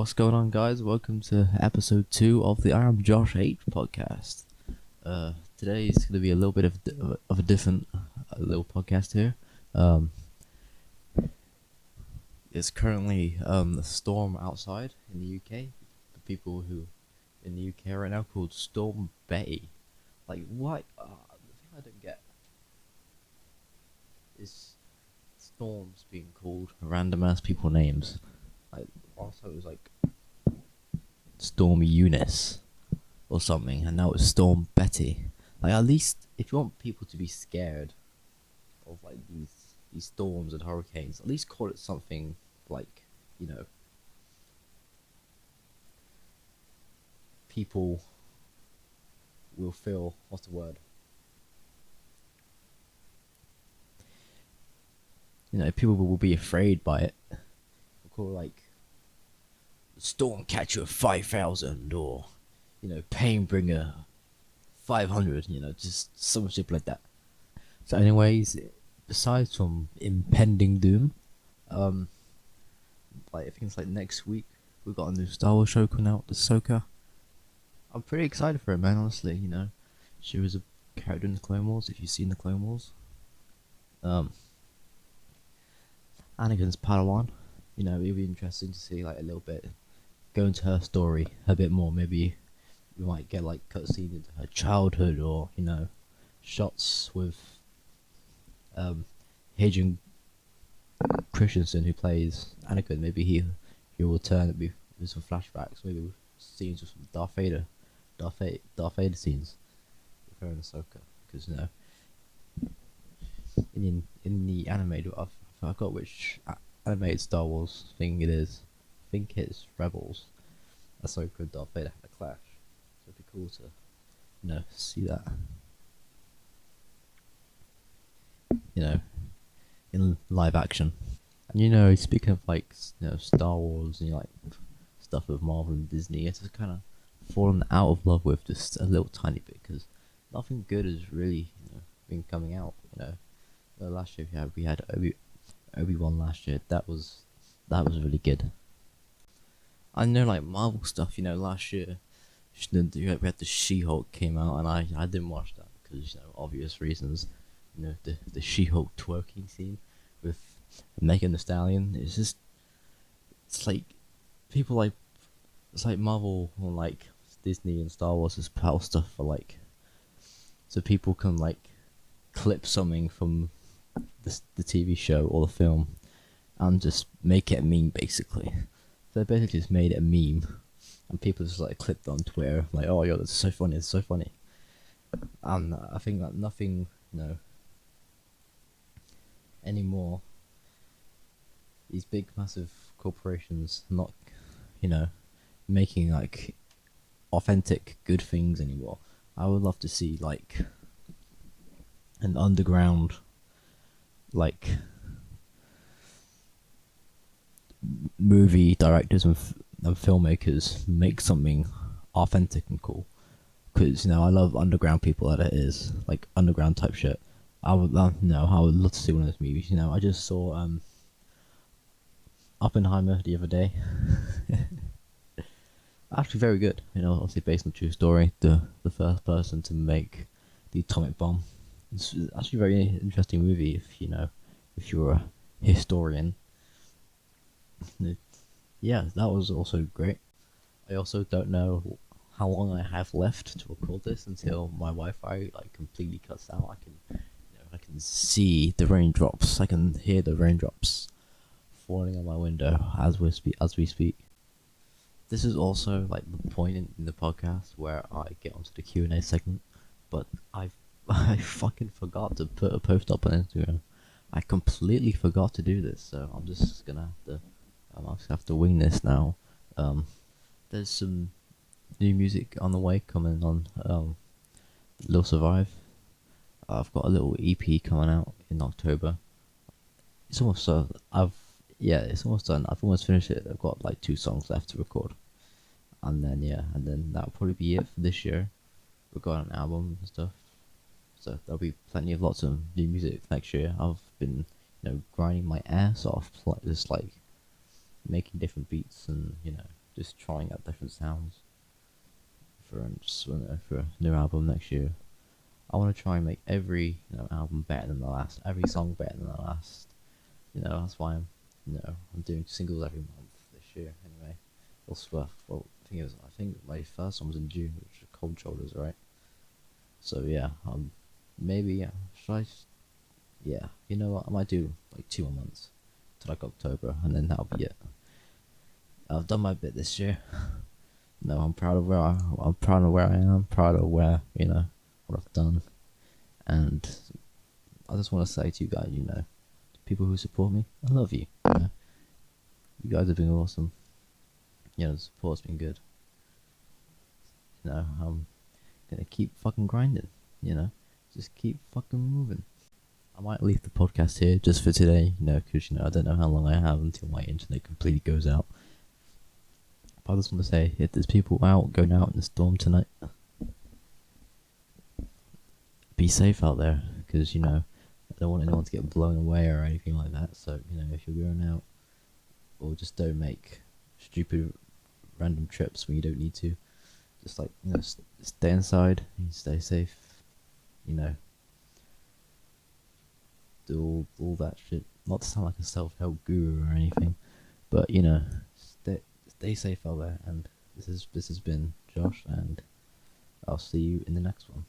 What's going on, guys? Welcome to episode 2 of the iamjoshh podcast. Today is going to be a little bit of a different little podcast here. It's currently a storm outside in the UK. The people who in the UK right now called Storm Betty. Like, what? The thing I don't get is storms being called random ass people names. Like, also it was like Storm Eunice or something, and now it's Storm Betty. Like, at least if you want people to be scared of like these storms and hurricanes, at least call it something like, people will feel, what's the word? People will be afraid by it. We'll call it like Storm Catcher 5000 or, Painbringer 500, just some shit like that. So anyways, besides from impending doom, I think it's like next week, we've got a new Star Wars show coming out, Ahsoka. I'm pretty excited for it, man, honestly, She was a character in the Clone Wars, if you've seen the Clone Wars. Anakin's Padawan, it'll be interesting to see like a little bit, go into her story a bit more. Maybe we might get like cutscenes into her childhood, or shots with Hayden Christensen, who plays Anakin. Maybe he'll return. It'll be with some flashbacks, maybe with scenes with Darth Vader scenes with her and Ahsoka, because in the animated, I forgot which animated Star Wars thing it is. I think it's Rebels. Ahsoka and Darth Vader had a clash, so it'd be cool to see that in live action. And speaking of like Star Wars and like stuff with Marvel and Disney, it's just kind of fallen out of love with just a little tiny bit, because nothing good has really been coming out. Last year we had Obi-Wan last year. That was really good. I know like Marvel stuff. Last year we had the She-Hulk came out, and I didn't watch that because obvious reasons. The She-Hulk twerking scene with Megan Thee Stallion. It's like people like, it's like Marvel and like Disney and Star Wars has put out stuff for like, so people can like clip something from the TV show or the film and just make it a meme, basically. So they basically just made it a meme, and people just like clipped on Twitter like, oh yo, that's so funny, it's so funny. And I think that nothing anymore, these big massive corporations not making like authentic good things anymore. I would love to see like an underground like movie directors and filmmakers make something authentic and cool, because I love underground people. That it is like underground type shit. I would love to see one of those movies. I just saw Oppenheimer the other day. Actually very good, obviously based on a true story. The first person to make the atomic bomb. It's actually a very interesting movie if you're a historian. Yeah, that was also great. I also don't know how long I have left to record this until my Wi-Fi like completely cuts out. I can see the raindrops. I can hear the raindrops falling on my window as we speak. This is also like the point in the podcast where I get onto the Q&A segment, but I fucking forgot to put a post up on Instagram. I completely forgot to do this, so I'm just gonna have to wing this now. There's some new music on the way coming on Lil Survive. I've got a little EP coming out in October. It's almost it's almost done. I've almost finished it. I've got like 2 songs left to record, and then that'll probably be it for this year. We've got an album and stuff, so there'll be plenty of lots of new music next year. I've been grinding my ass off, just like making different beats and just trying out different sounds for just, for a new album next year. I want to try and make every album better than the last, every song better than the last. That's why I'm doing singles every month this year anyway. Well, I think my first one was in June, which was Cold Shoulders, right? So yeah, maybe should I? Yeah, you know what? I might do like 2 more months to like October, and then that'll be it. I've done my bit this year. No, I'm proud of I'm proud of where I am. Proud of where what I've done, and I just want to say to you guys, people who support me, I love you. You guys have been awesome. The support's been good. I'm gonna keep fucking grinding. Just keep fucking moving. I might leave the podcast here just for today, because I don't know how long I have until my internet completely goes out. But I just want to say, if there's people going out in the storm tonight, be safe out there, because I don't want anyone to get blown away or anything like that. So if you're going out, or just don't make stupid random trips when you don't need to. Just stay inside and stay safe. Do all that shit. Not to sound like a self-help guru or anything, but stay safe out there. And this has been Josh, and I'll see you in the next one.